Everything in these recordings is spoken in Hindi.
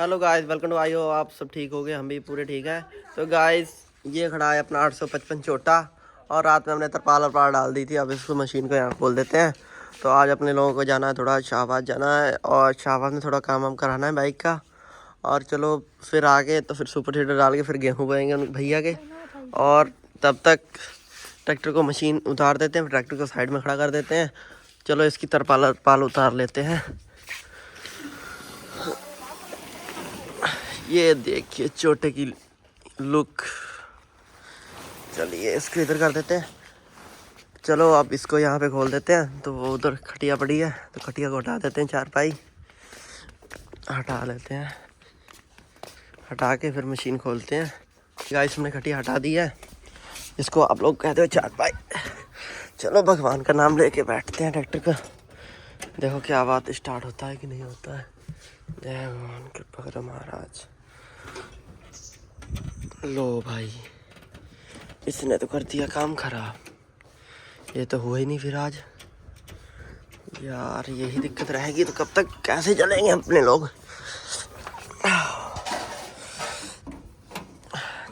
हेलो गाइस, वेलकम टू आई हो। आप सब ठीक हो गए, हम भी पूरे ठीक हैं। तो गाइस ये खड़ा है अपना 855 छोटा, और रात में हमने तरपाल वरपाल डाल दी थी। अब इसको मशीन को यहाँ खोल देते हैं। तो आज अपने लोगों को जाना है, थोड़ा शाहबाद जाना है, और शाहबाद में थोड़ा काम वाम कराना है बाइक का। और चलो फिर आगे तो फिर सुपर सीडर डाल के फिर गेहूँ बोएंगे उन भैया के। और तब तक ट्रैक्टर को मशीन उतार देते हैं, ट्रैक्टर को साइड में खड़ा कर देते हैं। चलो इसकी तरपाल उतार लेते हैं। ये देखिए छोटे की लुक। चलिए इसको इधर कर देते हैं। चलो अब इसको यहाँ पे खोल देते हैं। तो वो उधर खटिया पड़ी है, तो खटिया को हटा देते हैं, चारपाई हटा लेते हैं। हटा के फिर मशीन खोलते हैं। गाइस हमने खटिया हटा दी है, इसको आप लोग कहते हो चारपाई। चलो भगवान का नाम लेके बैठते हैं ट्रैक्टर का। देखो क्या बात, स्टार्ट होता है कि नहीं होता है। जय भगवान कृपा करो महाराज। लो भाई, इसने तो कर दिया काम खराब। ये तो हुआ ही नहीं फिर आज। यार यही दिक्कत रहेगी तो कब तक कैसे चलेंगे अपने लोग।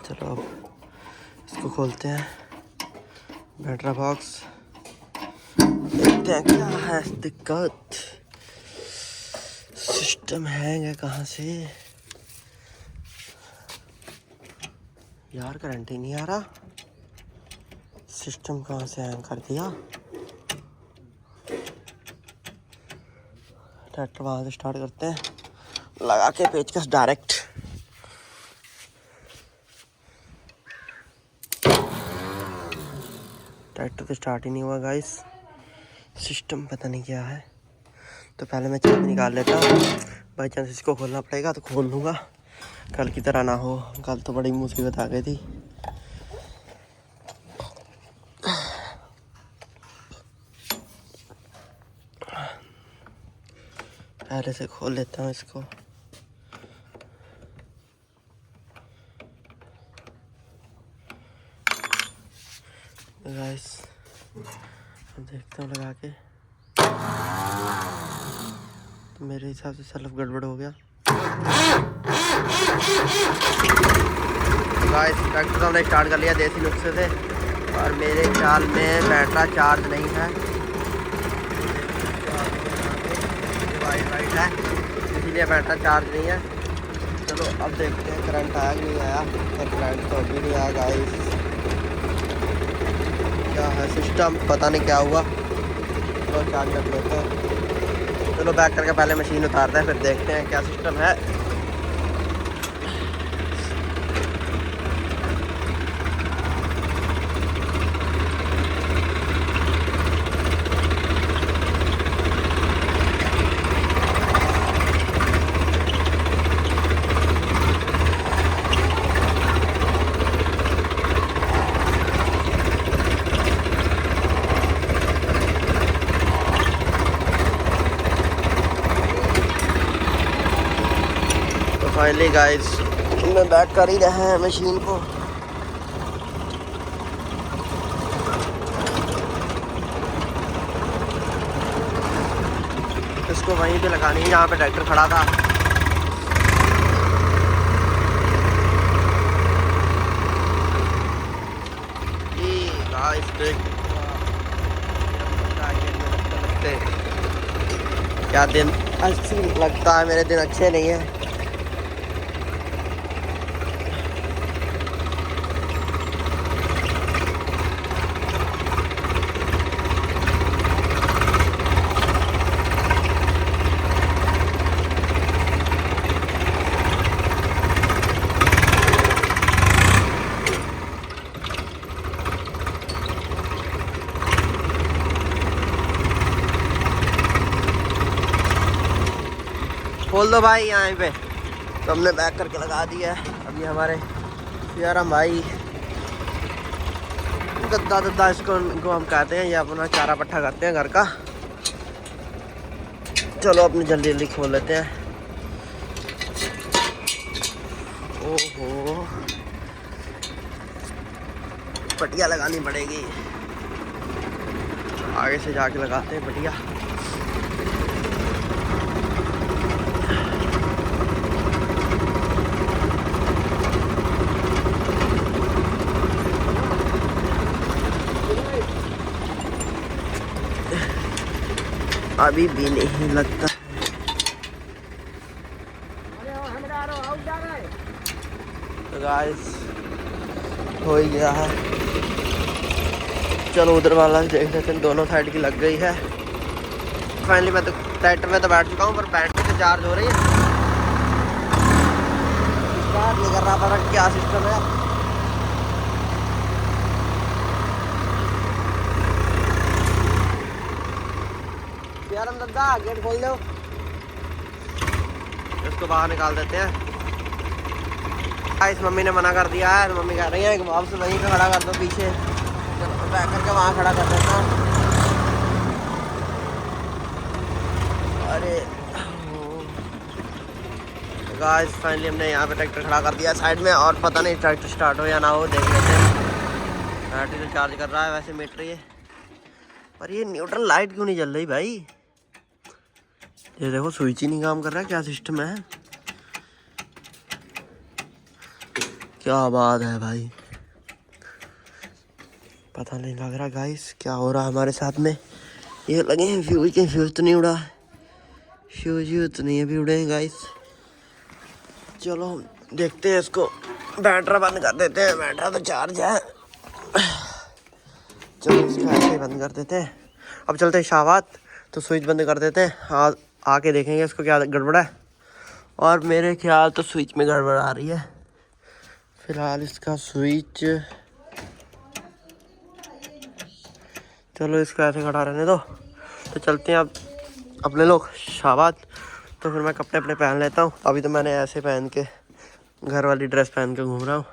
चलो अब इसको खोलते हैं, बैटरी बॉक्स, देखते हैं क्या है दिक्कत। सिस्टम हैंग है कहाँ से यार, करंट ही नहीं आ रहा। सिस्टम कहाँ से हैंग कर दिया। ट्रैक्टर वहाँ से स्टार्ट करते हैं, लगा के पेचकस डायरेक्ट। ट्रैक्टर तो स्टार्ट ही नहीं हुआ गाइस, सिस्टम पता नहीं क्या है। तो पहले मैं चाबी निकाल लेता हूँ, बाई चांस इसको खोलना पड़ेगा तो खोल लूँगा। कल की तरह ना हो, कल तो बड़ी मुसीबत आ गई थी। पहले से खोल लेता हूँ इसको। गाइस अब देखता हूँ लगा के, तो मेरे हिसाब से सलफ गड़बड़ हो गया। गाइस ट्रैक्टर हमने स्टार्ट कर लिया देसी नुस्खे से, और मेरे ख्याल में बैटरी चार्ज नहीं है। वाइट है इसीलिए बैटरी चार्ज नहीं है। चलो अब देखते हैं करंट आया कि नहीं आया। और करंट तो अभी नहीं आया गाइस, क्या है सिस्टम पता नहीं क्या हुआ। चलो चार्ज कर लेते हैं। चलो बैक करके पहले मशीन उतारते हैं, फिर देखते हैं क्या सिस्टम है। फाइनली गाइस मैं बैक कर ही रहे हैं मशीन को। इसको वहीं पे लगानी है जहाँ पे ट्रैक्टर खड़ा था। क्या दिन अच्छी लगता है, मेरे दिन अच्छे नहीं है। खोल दो भाई यहाँ पे। तो हमने बैक करके लगा दिया है। अभी हमारे यारम भाई गद्दा दद्दा इसको हम कहते हैं, ये अपना चारा पट्ठा करते हैं घर का। चलो अपनी जल्दी जल्दी खोल लेते हैं। ओहो पटिया लगानी पड़ेगी, आगे से जाके लगाते हैं पटिया। अभी भी नहीं लगता। तो गाइस हो ही गया है। चलो उधर वाला देख लेते हैं, दोनों साइड की लग गई है। फाइनली मैं तो ट्रैक्टर में तो बैठ चुका हूँ, पर बैटरी तो चार्ज हो रही है। स्टार्ट नहीं कर रहा, पता क्या सिस्टम है। यार हम दादा गेट खोल दो, इसको बाहर निकाल देते हैं। इस मम्मी ने मना कर दिया है, मम्मी कह रही है कि वापस वहीं पे खड़ा कर दो पीछे। चलो बैक करके वहाँ खड़ा कर देता हूँ। अरे गाइस फाइनली हमने यहाँ पे ट्रैक्टर खड़ा कर दिया साइड में, और पता नहीं ट्रैक्टर स्टार्ट हो या ना हो, देख लेते हैं। बैटरी तो चार्ज कर रहा है वैसे मीटर ये, पर ये न्यूट्रल लाइट क्यों नहीं जल रही भाई? ये देखो स्विच ही नहीं काम कर रहा, क्या सिस्टम है? क्या बात है भाई, पता नहीं लग रहा गाइस क्या हो रहा है हमारे साथ में। ये लगे हैं फ्यूज के, फ्यूज तो नहीं उड़ा, फ्यूज तो नहीं अभी उड़े हैं गाइस। चलो देखते हैं इसको, बैटरा बंद कर देते हैं। बैटरा तो चार्ज है, चलो इसको ऐसे ही बंद कर देते हैं। अब चलते हैं शाबाद, तो स्विच बंद कर देते हैं। आके देखेंगे इसको क्या गड़बड़ है, और मेरे ख्याल तो स्विच में गड़बड़ आ रही है। फिलहाल इसका स्विच, चलो इसको ऐसे खड़ा रहने दो। तो चलते हैं अब अपने लोग शाबाद। तो फिर मैं कपड़े अपने पहन लेता हूँ। अभी तो मैंने ऐसे पहन के घर वाली ड्रेस पहन के घूम रहा हूँ,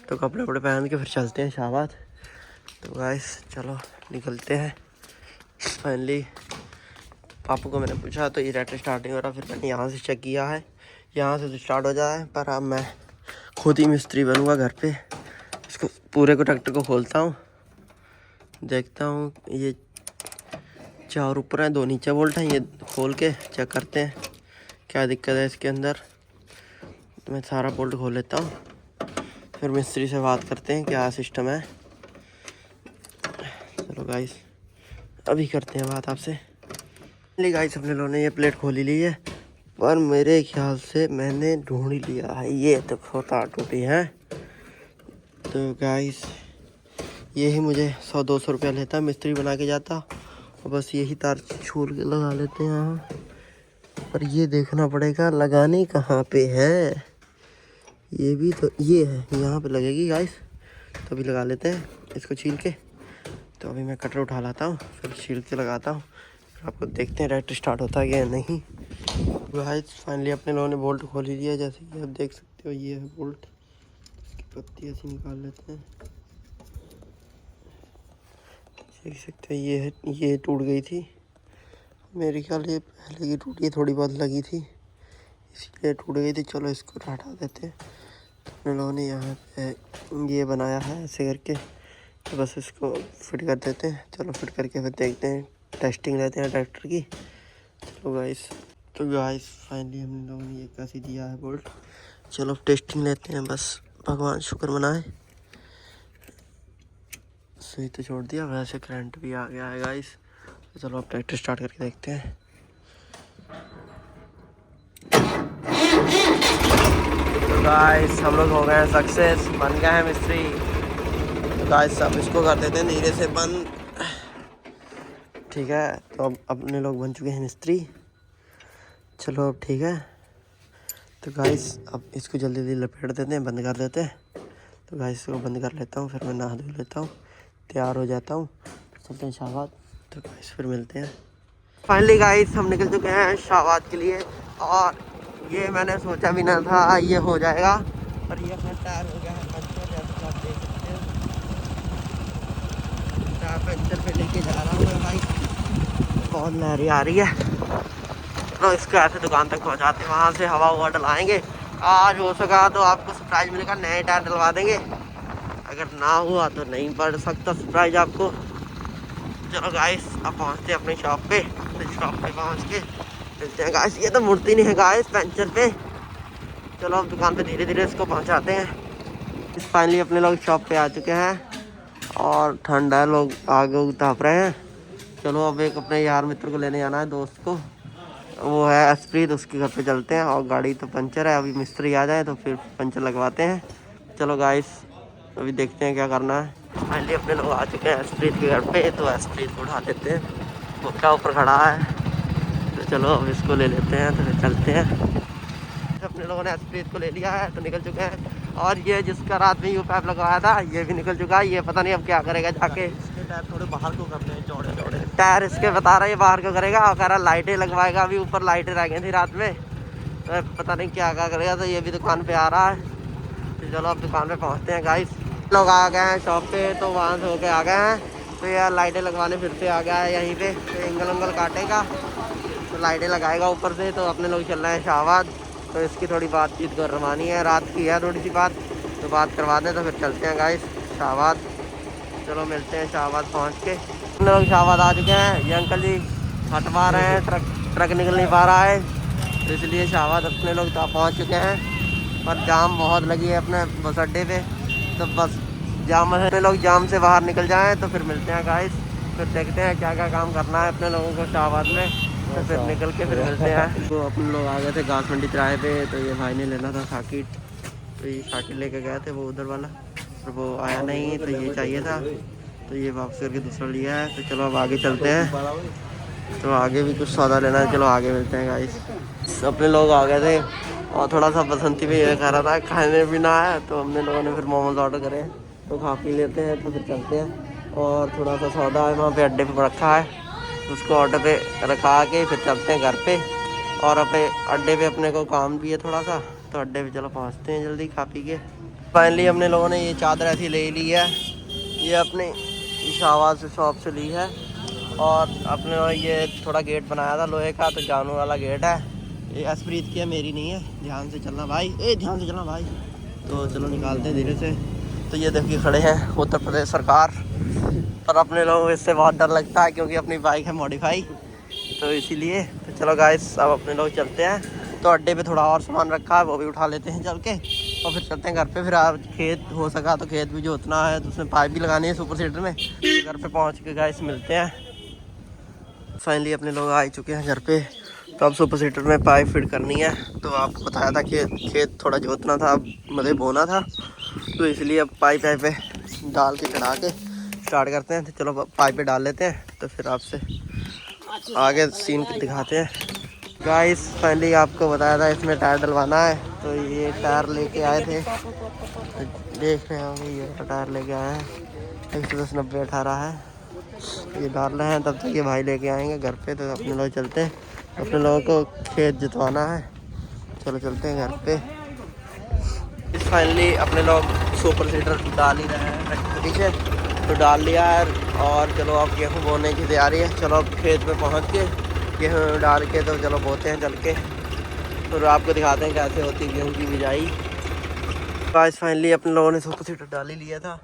तो कपड़े वपड़े पहन के फिर चलते हैं शाबाद। तो गाइस चलो निकलते हैं। फाइनली पापा को मैंने पूछा तो ये रेटर स्टार्ट नहीं हो रहा, फिर मैंने यहाँ से चेक किया है, यहाँ से तो स्टार्ट हो जाए। पर अब मैं खुद ही मिस्त्री बनूँगा घर पे। इसको पूरे को ट्रैक्टर को खोलता हूँ, देखता हूँ ये 4 ऊपर हैं 2 नीचे बोल्ट हैं, ये खोल के चेक करते हैं क्या दिक्कत है इसके अंदर। तो मैं सारा बोल्ट खोल लेता हूँ, फिर मिस्त्री से बात करते हैं क्या सिस्टम है। चलो गाइस अभी करते हैं बात आपसे। गाइस अपने लोगों ने ये प्लेट खोल ही ली है, पर मेरे ख्याल से मैंने ढूंढ ही लिया है, ये तो तार टूटी है। तो गाइस यही मुझे 100-200 रुपया लेता, मिस्त्री बना के जाता, और बस यही तार छोड़ के लगा लेते हैं यहाँ। पर ये देखना पड़ेगा लगाने कहाँ पे है, ये भी तो ये है यहाँ पे लगेगी गाइस। तो अभी लगा लेते हैं इसको छील के। तो अभी मैं कटर उठा लाता हूँ, फिर छील के लगाता हूँ, फिर आपको देखते हैं रेट स्टार्ट होता है या नहीं। गाइस फाइनली अपने लोगों ने बोल्ट खोल ही दिया, जैसे कि आप देख सकते हो ये है बोल्ट। इसकी पत्ती ऐसी निकाल लेते हैं, देख सकते हैं ये है, ये टूट गई थी मेरे ख्याल, ये पहले की टूटी थोड़ी बहुत लगी थी इसलिए टूट गई थी। चलो इसको हटा देते हैं। तो अपने लोगों ने यहाँ पे ये बनाया है ऐसे करके, तो बस इसको फिट कर देते हैं। चलो फिट करके फिर देखते हैं, टेस्टिंग लेते हैं ट्रैक्टर की। चलो गाइस, तो गाइस फाइनली हम लोगों ने ये कैसे दिया है बोल्ट। चलो टेस्टिंग लेते हैं, बस भगवान शुक्र मनाए। सही तो छोड़ दिया, वैसे करंट भी आ गया है गाइस। तो चलो अब ट्रैक्टर स्टार्ट करके देखते हैं। तो गाइस हम लोग हो गए हैं सक्सेस, बन गए हैं मिस्त्री। तो गाइस अब इसको कर देते हैं धीरे से बंद, ठीक है। तो अब अपने लोग बन चुके हैं मिस्त्री। चलो अब ठीक है। तो गाइस अब इसको जल्दी जल्दी लपेट देते हैं, बंद कर देते हैं। तो गाइस इसको बंद कर लेता हूँ, फिर मैं नहा धो लेता हूँ, तैयार हो जाता हूँ, फिर चलते हैं शाबाद। तो गाइस फिर मिलते हैं। फाइनली गाइस हम निकल चुके हैं शाबाद के लिए, और ये मैंने सोचा भी ना था ये हो जाएगा, पर ये अपना टायर हो गया है पंचर, जैसे आप देख सकते हैं। टायर पंचर पे लेके जा रहा हूँ मैं भाई, बहुत लहरी आ रही है। तो इसको ऐसे दुकान तक पहुँचाते, वहाँ से हवा हुआ डलाएँगे। आज हो सका तो आपको सरप्राइज मिलेगा, नए टायर डलवा देंगे। अगर ना हुआ तो नहीं पड़ सकता सरप्राइज आपको। चलो गाइस अब पहुँचते हैं अपनी शॉप पे। तो शॉप पे पहुँच के मिलते हैं गाइस। ये तो मुड़ती नहीं है गाइस पंचर पे। चलो अब दुकान पे धीरे धीरे इसको पहुँचाते हैं। फाइनली अपने लोग शॉप पे आ चुके हैं, और ठंडा है, लोग आगे ताप रहे हैं। चलो अब एक अपने यार मित्र को लेने जाना है, दोस्त को, वो है एस्प्रीत, उसके घर पे चलते हैं। और गाड़ी तो पंचर है, अभी मिस्त्री आ जाए तो फिर पंचर लगवाते हैं। चलो गाइस अभी देखते हैं क्या करना है। फाइनली अपने लोग आ चुके हैं एस्प्रीत के घर पे, तो एस्प्रीत को उठा लेते हैं, वो क्या ऊपर खड़ा है। तो चलो अब इसको ले लेते हैं, तो फिर चलते हैं। अपने लोगों ने एस्प्रीत को ले लिया है, तो निकल चुके हैं। और ये जिसका रात में यू पैप लगवाया था, ये भी निकल चुका है। ये पता नहीं अब क्या करेगा जाके। इसके टायर थोड़े बाहर को करने हैं, चौड़े चौड़े टायर इसके बता रहा है बाहर को करेगा, और कह रहा लाइटें लगवाएगा। अभी ऊपर लाइटें रह गई थी रात में, तो पता नहीं क्या क्या करेगा। तो ये भी दुकान पे आ रहा है, तो चलो अब दुकान पे पहुंचते हैं गाइस। लोग आ गए हैं शॉप पे, तो वहाँ से होके आ गए हैं। तो यार लाइटें लगवाने फिर से आ गया है यहीं पे, तो एंगल उंगल काटेगा तो लाइटें लगाएगा ऊपर से। तो अपने लोग चल रहे हैं शाहबाद, तो इसकी थोड़ी बातचीत करवानी है, रात की है थोड़ी सी बात, तो बात करवा दें तो फिर चलते हैं गाइस शाहबाद। चलो मिलते हैं शाहबाद पहुँच के। हम लोग शाहबाद आ चुके हैं। ये अंकल जी हटवा रहे हैं, ट्रक निकल नहीं पा रहा है, तो इसलिए शाहबाद अपने लोग तो पहुँच चुके हैं। पर जाम बहुत लगी है अपने बस अड्डे पे, तो बस जाम है, अपने लोग जाम से बाहर निकल जाएं तो फिर मिलते हैं गाइस। फिर देखते हैं क्या क्या काम करना है अपने लोगों को शाहबाद में, तो फिर निकल के फिर मिलते हैं। तो अपने लोग आ गए थे घास मंडी तिराहे पे, तो ये भाई ने लेना था साकिट, तो ये साकिट लेके गए थे वो उधर वाला, और वो आया नहीं, तो ये चाहिए था, तो ये वापस करके दूसरा लिया है। तो चलो अब आगे चलते हैं, तो आगे भी कुछ सौदा लेना है, चलो आगे मिलते हैं गाइस। अपने लोग आ गए थे, और थोड़ा सा बसंती भी ये कह रहा था खाने पीना है, तो हमने लोगों ने फिर मोमोज ऑर्डर करे, तो खा पी लेते हैं, तो फिर चलते हैं। और थोड़ा सा सौदा है वहाँ पे अड्डे पे रखा है, उसको ऑर्डर पे रखा के फिर चलते हैं घर पे। और अपने अड्डे पे अपने को काम भी है थोड़ा सा, तो अड्डे पे चलो पहुँचते हैं जल्दी खा पी के। फाइनली हमने लोगों ने ये चादर ऐसी ले ली है, ये अपने शाहबाद से शॉप से ली है। और अपने ये थोड़ा गेट बनाया था लोहे का, तो जानू वाला गेट है। ये एस्प्रीत की है, मेरी नहीं है, ध्यान से चलना भाई, ध्यान से चलना भाई। तो चलो निकालते हैं धीरे से। तो ये देखिए खड़े हैं उत्तर प्रदेश सरकार, पर अपने लोगों को इससे बहुत डर लगता है क्योंकि अपनी बाइक है मॉडिफाई, तो इसीलिए। तो चलो गाइस अब अपने लोग चलते हैं। तो अड्डे पे थोड़ा और सामान रखा है, वो भी उठा लेते हैं चल के, और फिर चलते हैं घर पे। फिर आज खेत हो सका तो खेत भी जोतना है, तो उसमें पाइप भी लगानी है सुपर सीडर में। तो घर पे पहुंच के गाइस मिलते हैं। फाइनली अपने लोग आ चुके हैं घर पे, तो अब सुपर सीडर में पाइप फिट करनी है। तो आपको बताया था कि खेत थोड़ा जोतना था, मतलब बोना था, तो इसलिए अब पाइप पे डाल के चढ़ा के स्टार्ट करते हैं। तो चलो पाइप पे डाल लेते हैं, तो फिर आपसे आगे सीन दिखाते हैं गाइस। फाइनली आपको बताया था इसमें टायर डलवाना है, तो ये टायर लेके आए थे, तो देख रहे होंगे ये टायर लेके आए हैं 110-90-18 है, ये डाल रहे हैं। तब तक ये भाई लेके आएंगे घर पे, तो अपने लोग चलते हैं, अपने लोगों को खेत जितवाना है। चलो चलते हैं घर पे। फाइनली अपने लोग सुपर सीडर डाल ही रहे हैं ट्रैक्टर के पीछे, तो डाल लिया है। और चलो अब गेहूँ बोने की तैयारी है। चलो अब खेत में पहुँच के गेहूँ डाल के तो चलो बोते हैं चल के, तो आपको दिखाते हैं कैसे होती है गेहूँ की बिजाई। आज फाइनली अपने लोगों ने सुपर सीडर डाल ही लिया था,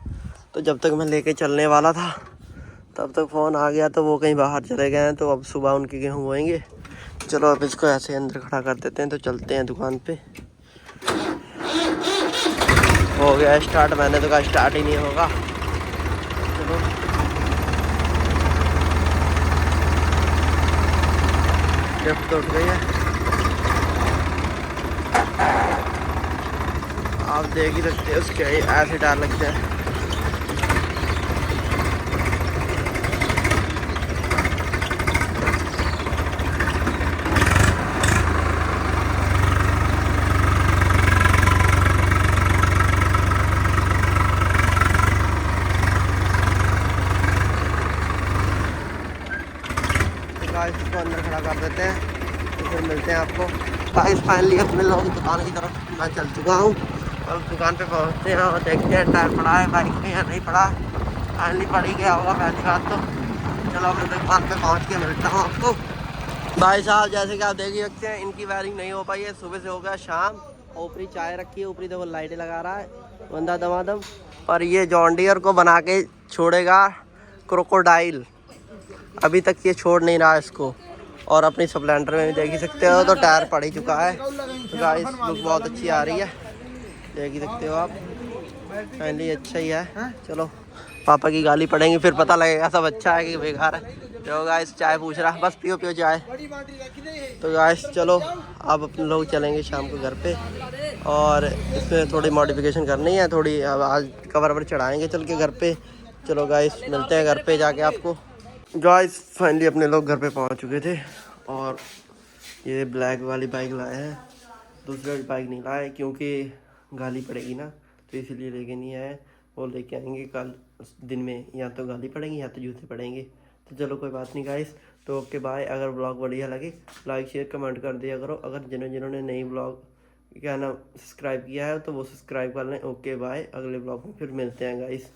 तो जब तक मैं लेके चलने वाला था तब तक फ़ोन आ गया, तो वो कहीं बाहर चले गए हैं, तो अब सुबह उनके गेहूँ बोएंगे। चलो अब इसको ऐसे अंदर खड़ा कर देते हैं, तो चलते हैं दुकान पे। हो गया स्टार्ट, मैंने तो कहा स्टार्ट ही नहीं होगा। चलो लिफ्ट तो उठ गई है, आप देख ही सकते हैं उसके ऐसे डर लगते हैं। इसको अंदर खड़ा कर देते हैं, तो फिर मिलते हैं आपको। गाइस फाइनली अपने लोग दुकान की तरफ मैं चल चुका हूँ, और दुकान पे पहुँचते हैं और देखते हैं टायर पड़ा है बाइक में या नहीं पड़ा। फाइनली पड़ ही गया होगा पहली बात तो। चलो अपने दुकान पे पहुँच के मिलता हूँ आपको। भाई साहब जैसे कि आप देख ही सकते हैं, इनकी वायरिंग नहीं हो पाई है, सुबह से हो गया शाम। ऊपरी चाय रखी है, ऊपरी देखो लाइटें लगा रहा है बंदा दमादम। और ये जॉन डियर को बना के छोड़ेगा क्रोकोडाइल, अभी तक ये छोड़ नहीं रहा इसको। और अपनी स्प्लेंडर में भी देख ही सकते हो, तो टायर पड़ ही चुका है। तो गाइस लुक बहुत अच्छी आ रही है, देख ही सकते हो आप। फाइनली अच्छा ही है। चलो पापा की गाली पड़ेंगी, फिर पता लगेगा सब अच्छा है कि बेकार है। तो गाइस चाय पूछ रहा, बस पियो पियो चाय। तो गाइस चलो अब अपने लोग चलेंगे शाम को घर पे, और इसमें थोड़ी मॉडिफिकेशन करनी है थोड़ी। अब आज कवर ववर चढ़ाएंगे चल के घर पे। चलो गाइस मिलते हैं घर पे जाके आपको। गाइस फाइनली अपने लोग घर पे पहुंच चुके थे, और ये ब्लैक वाली बाइक लाए हैं। दूसरी बाइक नहीं लाए क्योंकि गाली पड़ेगी ना, तो इसीलिए लेके नहीं आए। वो लेके आएंगे कल दिन में, या तो गाली पड़ेंगी या तो जूते पड़ेंगे। तो चलो कोई बात नहीं गाइस, तो ओके बाय। अगर ब्लॉग बढ़िया लगे लाइक शेयर कमेंट कर दिया करो। अगर जिन्होंने नई ब्लॉग क्या नाम सब्सक्राइब किया है तो वो सब्सक्राइब कर लें। ओके बाय, अगले ब्लॉग में फिर मिलते हैं गाइस।